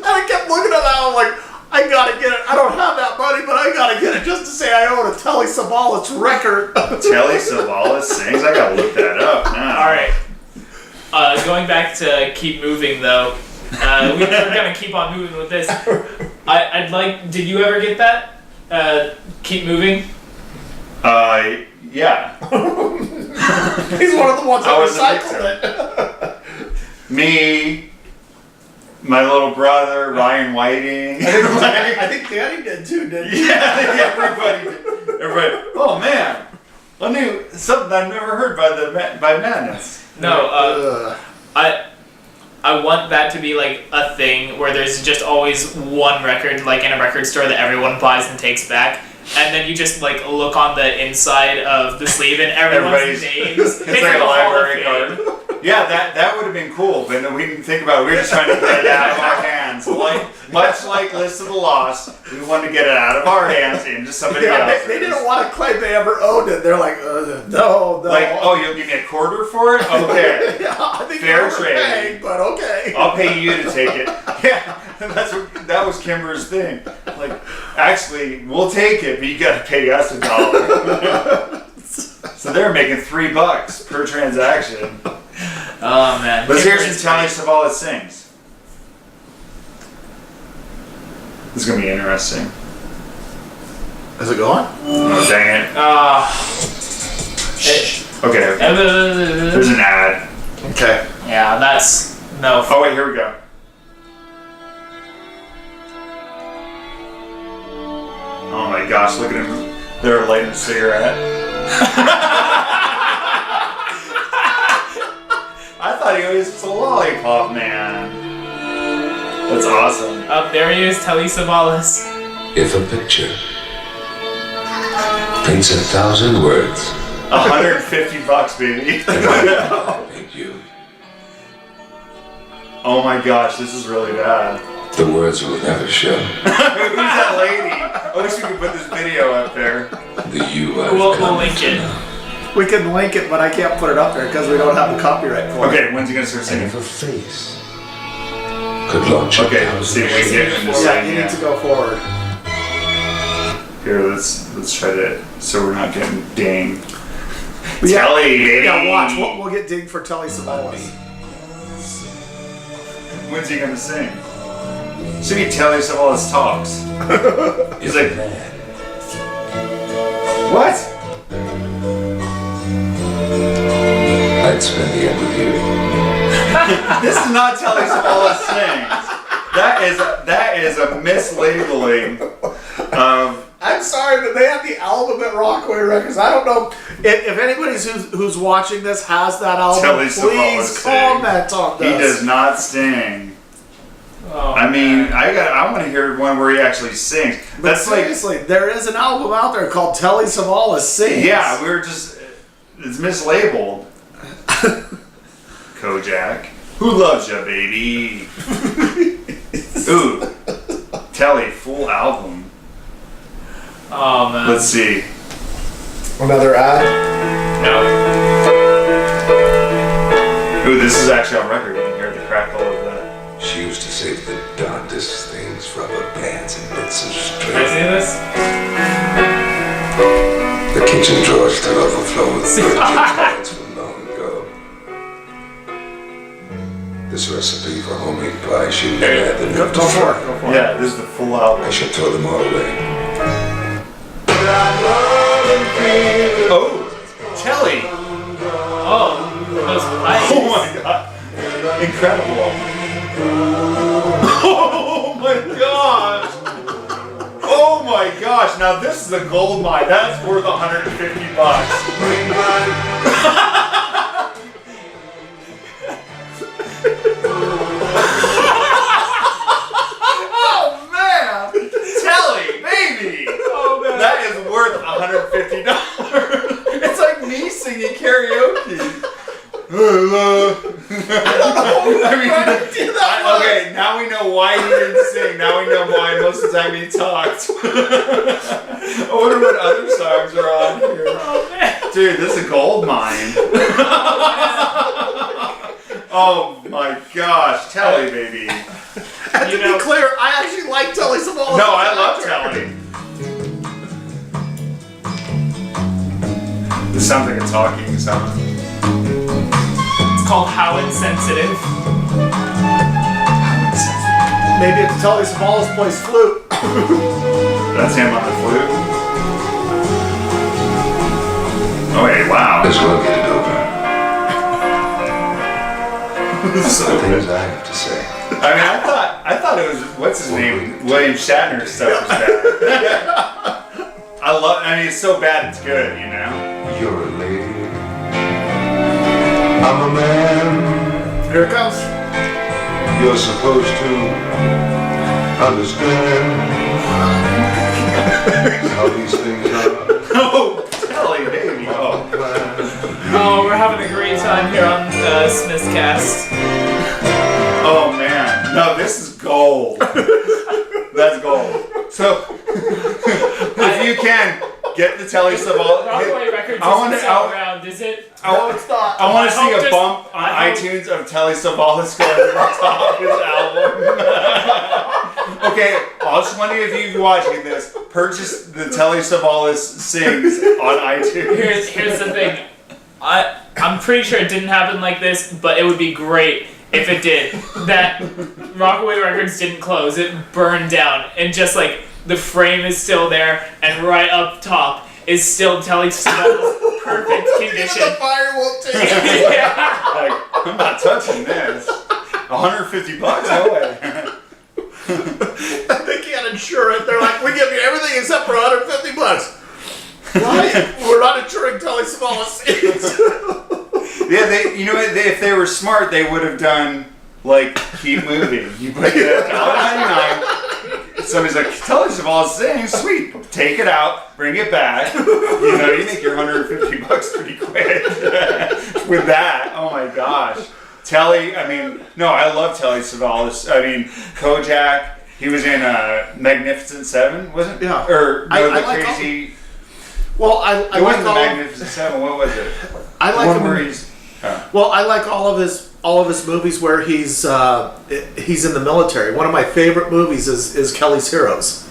I kept looking at that. I'm like, I gotta get it. I don't have that money, but I gotta get it just to say I own a Telly Savalas record. Telly Savalas Sings. I gotta look that up now. All right. Going back to Keep Moving, though, we're gonna keep on moving with this. I'd like. Did you ever get that? Keep Moving. Yeah. He's one of the ones that recycled it. Me, my little brother, Ryan Whiting. I think Danny did too, didn't he? Yeah, everybody did. Everybody. Oh man, I knew something I've never heard by Madness. No. I want that to be like a thing where there's just always one record like in a record store that everyone buys and takes back. And then you just like look on the inside of the sleeve and everybody's names. It's like a library card. Yeah, that would have been cool, but we didn't think about it. We were just trying to get it out of our hands. Much like List of the Lost, we wanted to get it out of our hands into somebody else's. They didn't want to claim they ever owned it. They're like, no. Like, oh, you'll give me a quarter for it? Okay. Yeah, I think fair you're trade. overpaying, but okay. I'll pay you to take it. Yeah, that was Kimber's thing. Like, actually, we'll take it, but you got to pay us $1. So they're making $3 per transaction. Oh man. Let's hear some Telly Savalas Sings. This is gonna be interesting. Is it going? Oh dang it. Okay. There's an ad. Okay. Yeah, that's no. Oh wait, here we go. Oh my gosh, look at him. They're lighting a cigarette. I thought he was a lollipop man. That's awesome. Up there he is, Telly Savalas. If a picture paints 1,000 words, $150, baby. paint you. Oh my gosh, this is really bad. The words will never show. Who's that lady? I wish we could put this video up there. The you I've We'll come link to it. know. We can link it, but I can't put it up there because we don't have the copyright for it. Okay, when's he gonna start And singing? if a face could launch Okay, 1,000 let's see if we can get him to Yeah, sing. you need to go forward. Here, let's try to, so we're not getting dinged. Yeah, Telly, baby. Yeah, watch. We'll get dinged for Telly Savalas. When's he gonna sing? Should be Telly Savalas talks. He's like, what? I'd spend the end with you. This is not Telly Savalas sings. That is a mislabeling of. I'm sorry, but they have the album at Rockaway Records. I don't know if anybody who's watching this has that album. Telly Savalas Please comment on He this. does not sing. Oh, I mean, I want to hear one where he actually sings. But That's like, seriously, there is an album out there called Telly Savalas Sings. yeah, it's mislabeled. Kojak. Who loves ya, baby? Ooh. Telly, full album. Oh man. Let's see. Another ad. No. Ooh, this is actually on record. You can hear the crackle of the. She used to say the darndest things, rubber bands and bits of Can I string. see this? The kitchen drawers still overflow with birthday cards from long ago. This recipe for homemade pie should never have the Go for it. Go for it. Yeah, this is the full album. I should throw them all away. Oh, Telly. Oh, those pipes. Oh my god. Incredible. Oh my gosh. Oh my gosh. Now this is a gold mine. That's worth $150. Oh man. Telly, baby. Oh man. That is worth $150. It's like me singing karaoke. Okay, now we know why he didn't sing. Now we know why most of the time he talked. I wonder what other songs are on here. Oh man. Dude, this is a gold mine. Oh my gosh, Telly, baby. And to be clear, I actually like Telly Savalas. No, I love Telly. This sounds like a talking song. It's called How Insensitive. Maybe it's Telly Savalas plays flute. That's him on the flute. Oh wait, wow. Let's well get it over. Some things I have to say. I mean, I thought it was, what's his name? William Shatner stuff was bad. I mean, it's so bad it's good, you know? You're a lady. I'm a man. Here it comes. You're supposed to understand how these things are. Oh, Telly, baby. Oh. Oh, we're having a great time here on Smithscast. Oh man. No, this is gold. That's gold. So, if you can, get the Telly Savalas. Broadway Records I wanna- isn't so around, is it? No, it's not. I want to I see hope a this- bump on I hope- iTunes of Telly Savalas going to the top of his album. Okay, all 20 of you watching this, purchase the Telly Savalas Sings on iTunes. Here's the thing. I'm pretty sure it didn't happen like this, but it would be great if it did. That Rockaway Records didn't close, it burned down, and just like the frame is still there, and right up top is still Telly Savalas perfect condition. Even the fire won't take it. Yeah. Like, I'm not touching this. $150? No way. They can't insure it. They're like, we give you everything except for $150. Why? We're not insuring Telly Savalas. Yeah, you know what? If they were smart, they would have done like keep moving. You put it at $1.99. Somebody's like, Telly Savalas Sings, sweet. Take it out, bring it back. You know, you make your $150 pretty quick with that. Oh my gosh, Telly. I mean, no, I love Telly Savalas. I mean, Kojak. He was in Magnificent Seven, wasn't? Yeah. Or no, I the like crazy. Well, I It like wasn't the all. Magnificent Seven. What was it? I like One him. where he's. Well, I like all of his movies where he's in the military. One of my favorite movies is Kelly's Heroes,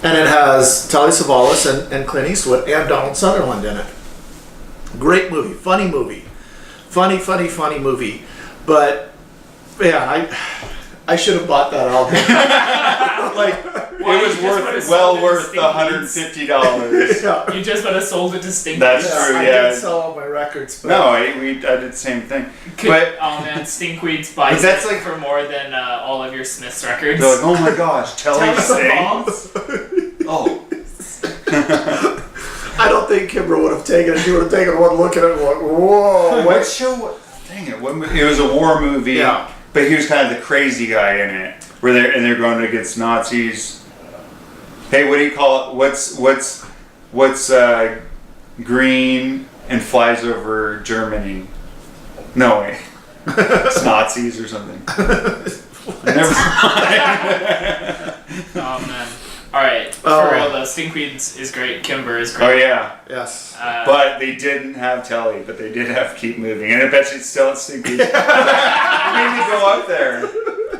and it has Telly Savalas and Clint Eastwood and Donald Sutherland in it. Great movie, funny movie, funny movie. But yeah, I should have bought that album. Like Why, it was you just would've worth sold it worth to the $150. Yeah. You just would have sold it to Stinky. That's Yeah, true. I Yeah. didn't sell all my records. But No, I did the same thing. But Oh man, Stinkweeds buys But that's it like- for more than all of your Smiths records. they're like, oh my gosh, Telly Telly sings. Oh, I don't think Kimber would have taken it. She would have taken one look at it and like, whoa. what show? Dang it! It was a war movie. Yeah. But he was kind of the crazy guy in it, where they're going against Nazis. Hey, what do you call it? What's green and flies over Germany? No way. It's Nazis or something. Never mind. Oh man. Alright, Oh. for real though, Stinkweeds is great, Kimber is great. Oh yeah. Yes. But they didn't have Telly, but they did have Keep Moving. And I bet you it's still at Stinky. We need to go up there.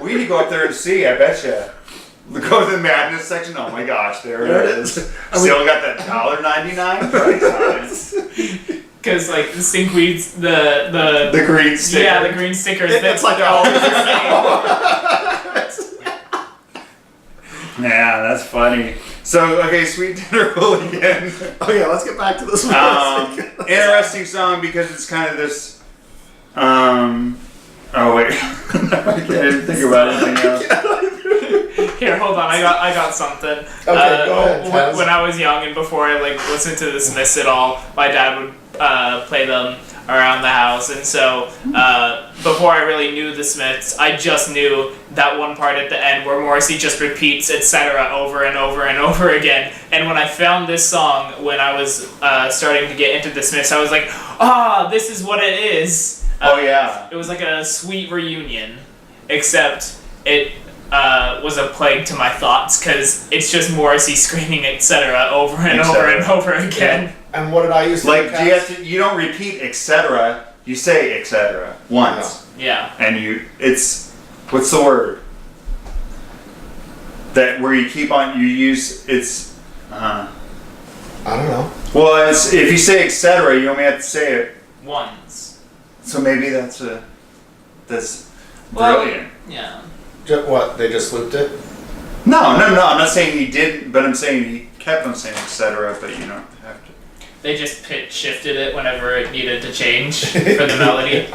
We need to go up there and see, I bet you. Go to the Madness section. Oh my gosh, there it is. Still got that $1.99 price on it. Because like the Stinkweeds, the The green sticker. yeah, the green stickers, It's that's like they're always the same. Yeah, that's funny. So, okay, Sweet Tender Hooligan. Okay, let's get back to this one. Interesting song because it's kind of this. Oh wait, I didn't think about anything else. Here, hold on. I got something. Okay, go ahead, Kaz. When I was young and before I listened to the Smiths at all, my dad would play them around the house, and so before I really knew the Smiths, I just knew that one part at the end where Morrissey just repeats etc. over and over and over again. And when I found this song when I was starting to get into the Smiths, I was like, this is what it is. Oh yeah. It was like a sweet reunion, except it was a plague to my thoughts because it's just Morrissey screaming etc. over and over and over again. And what did I use? You don't repeat etc. You say etc. once. Yeah. And what's the word? That where you keep on you use it's. I don't know. Well, if you say etc. you only have to say it Once. So maybe that's Well, brilliant. yeah. What? They just looped it? No. I'm not saying he didn't, but I'm saying he kept on saying etc. But you don't have to. They just pitch shifted it whenever it needed to change for the melody.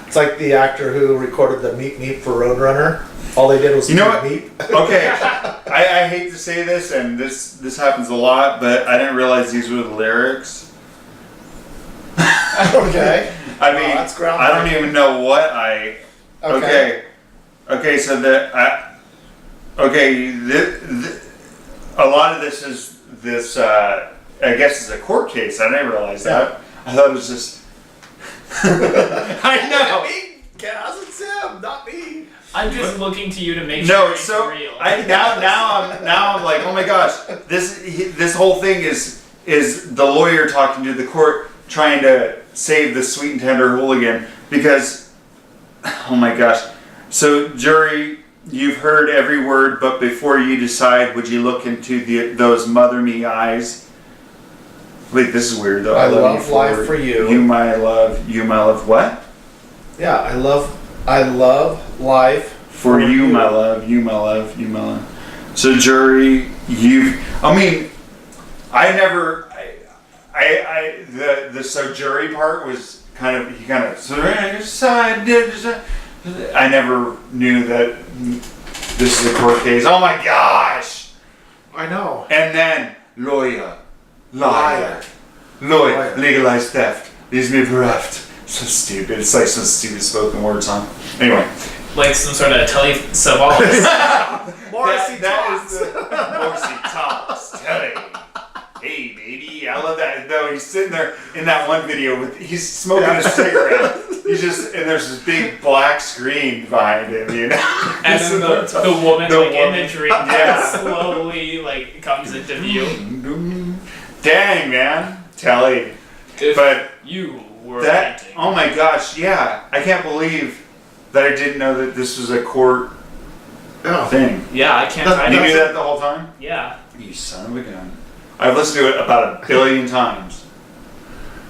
It's like the actor who recorded the Meep Meep for Roadrunner. All they did was Meep. Okay, I hate to say this, and this happens a lot, but I didn't realize these were the lyrics. Okay. I mean, that's groundbreaking. I don't even know what I. Okay. So a lot of this is this. I guess it's a court case. I didn't realize that. I thought it was just. I know. Kaz, it's him, not me. I'm just looking to you to make sure it's real. Now I'm like, oh my gosh, this whole thing is the lawyer talking to the court trying to save the Sweet and Tender Hooligan because, oh my gosh. So jury, you've heard every word, but before you decide, would you look into those mother me eyes? Wait, this is weird though. I love life for you. You my love. What? Yeah, I love life for you, my love. You my love. You my love. So jury, so jury part was I never knew that this is a court case. Oh my gosh! I know. And then lawyer, liar, legalized theft, leaves me bereft. So stupid. It's like some stupid spoken word song. Anyway. Like some sort of Telly Savalas. Morrissey Talks. Telly. Hey baby, I love that. No, he's sitting there in that one video he's smoking a cigarette. And there's this big black screen behind him, you know. And then the woman imagery slowly comes into view. Dang man, Telly. But you were painting. Oh my gosh, yeah. I can't believe that I didn't know that this was a court thing. Yeah, I can't. You knew that the whole time? Yeah. You son of a gun. I've listened to it about 1 billion times.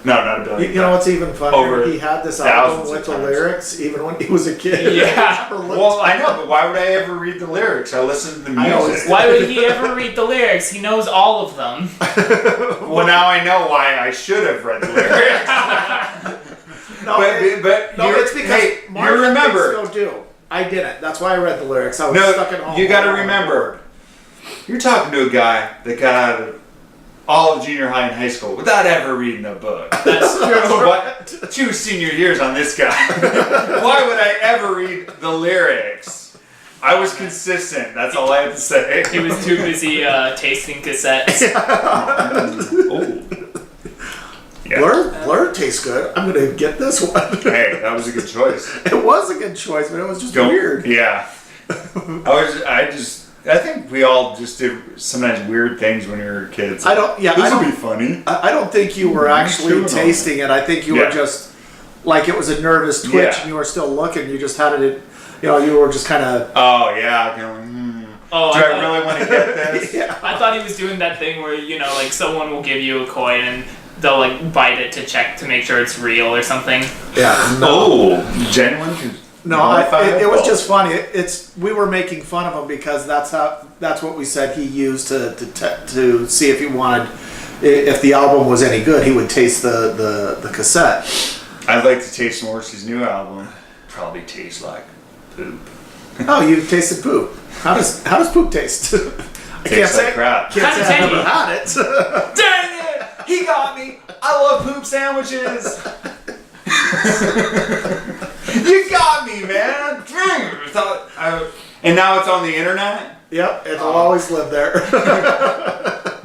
No, not 1 billion. You know what's even funnier? He had this album with the lyrics even when he was a kid. Yeah. Well, I know, but why would I ever read the lyrics? I listen to the music. Why would he ever read the lyrics? He knows all of them. Well, now I know why I should have read the lyrics. It's because you remember. Go do. I didn't. That's why I read the lyrics. I was stuck at home. You got to remember. You're talking to a guy that got out of all of junior high and high school without ever reading a book. That's true. What? 2 senior years on this guy. Why would I ever read the lyrics? I was consistent. That's all I have to say. He was too busy tasting cassettes. Yeah. Blur tastes good. I'm gonna get this one. Hey, that was a good choice. It was a good choice, but it was just weird. Yeah. I think we all just did sometimes weird things when we were kids. This would be funny. I don't think you were actually tasting it. I think you were just like it was a nervous twitch, and you were still looking. You just had it. You were just kind of. Oh yeah. Do I really want to get this? Yeah. I thought he was doing that thing where someone will give you a coin and they'll bite it to check to make sure it's real or something. Yeah. No. Oh, genuine. No, it was Well, just funny. We were making fun of him because that's what we said he used to see if he wanted, if the album was any good, he would taste the cassette. I'd like to taste Morrissey's new album. Probably tastes like poop. Oh, you tasted poop. How does poop taste? I can't Tastes say like crap. Can't say I've never had it. Dang it! He got me. I love poop sandwiches. You got me, man. And now it's on the internet. Yep, it'll always live there.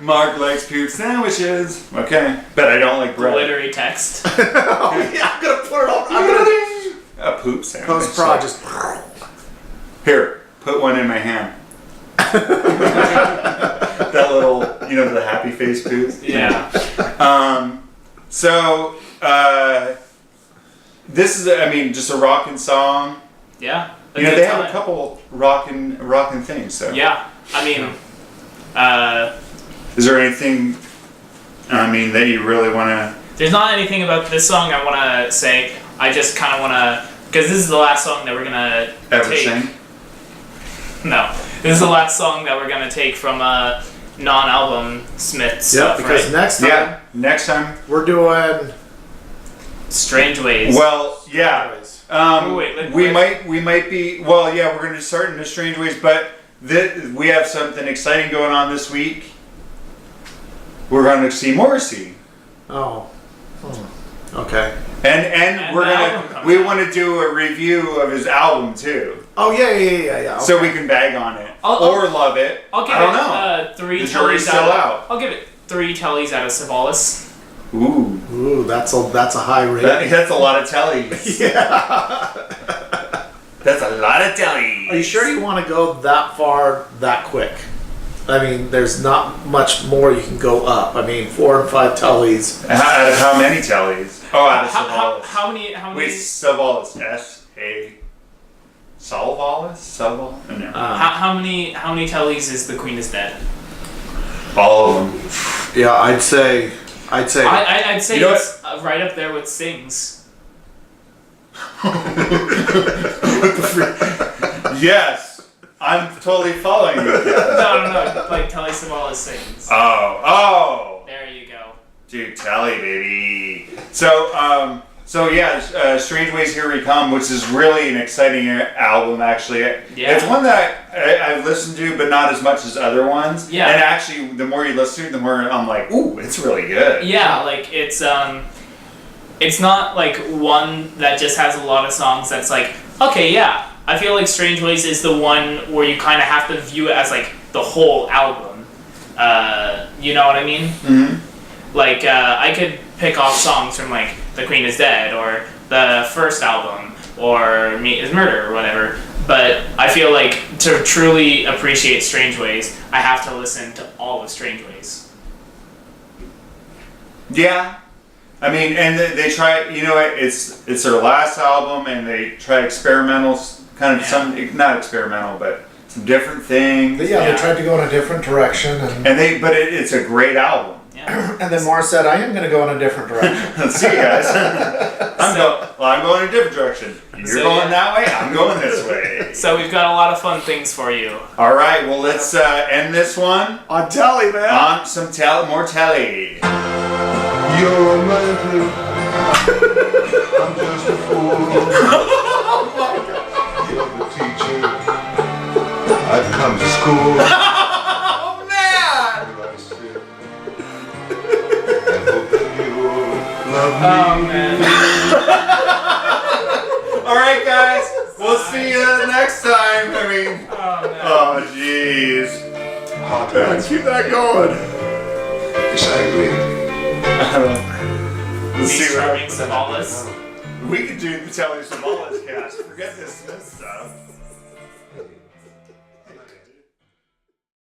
Mark likes poop sandwiches. Okay, but I don't like bread. Glittery text. Oh, yeah, I'm gonna put it on. A poop sandwich. Post prod just. Here, put one in my hand. That little, the happy face poop. Yeah. So, this is, just a rockin' song. Yeah. They have a couple rockin' things. So. Yeah. Is there anything, that you really want to? There's not anything about this song I want to say. I just kind of want to, because this is the last song that we're gonna Ever take. sing? No, this is the last song that we're gonna take from a non-album Smith stuff. Because right? next time we're doing Strange Ways. Well, yeah. Wait, we might be. Well, yeah, we're going to start in the Strange Ways, but we have something exciting going on this week. We're going to see Morrissey. Oh. Okay. And we want to do a review of his album too. Oh yeah. Okay. So we can bag on it or love it. I'll give I don't know. 3 The jury's tellies still out. out. I'll give it 3 tellies out of Savalas. Ooh, that's a high rating. that's a lot of tellies. Yeah. That's a lot of tellies. Are you sure you want to go that far that quick? There's not much more you can go up. 4 and 5 tellies. Out of how many tellies? Oh, out of Savalas. How many? Wait, Savalas. S-A... Savalas? No. How many tellies is The Queen is Dead? All of them. Yeah, I'd say. I'd say it's right up there with Sings. Yes, I'm totally following you. No, like Telly Savalas Sings. Oh. There you go. Dude, Telly, baby. So yeah, Strange Ways Here We Come, which is really an exciting album, actually. Yeah. It's one that I've listened to, but not as much as other ones. Yeah. And actually, the more you listen to it, the more I'm like, ooh, it's really good. Yeah, like it's not like one that just has a lot of songs that's like, okay, yeah. I feel like Strange Ways is the one where you kind of have to view it as like the whole album. You know what I mean? Mm-hmm. Like, I could pick off songs from, like, The Queen is Dead, or the first album, or Meat is Murder, or whatever. But I feel like to truly appreciate Strange Ways, I have to listen to all of Strange Ways. Yeah. And they try, it's their last album, and they try experimental, kind of not experimental, but some different things. But they tried to go in a different direction. But it's a great album. Yeah. And then Morris said, I am going to go in a different direction. Let's see, guys. I'm going in a different direction. You're going that way, I'm going this way. So we've got a lot of fun things for you. All right, well, let's end this one On telly, man. on some more telly. You're a man, I'm just a fool. You're the teacher. I've come to school. Oh, man! Here I sit. And hope that you'll love me. Oh, man. All right, guys. We'll see you next time. Oh, jeez. Hot man. Keep that going. Yes, I agree. Let's see what Charming happens. Savalas. We could do the Telly Savalas cast. Forget this Smith stuff.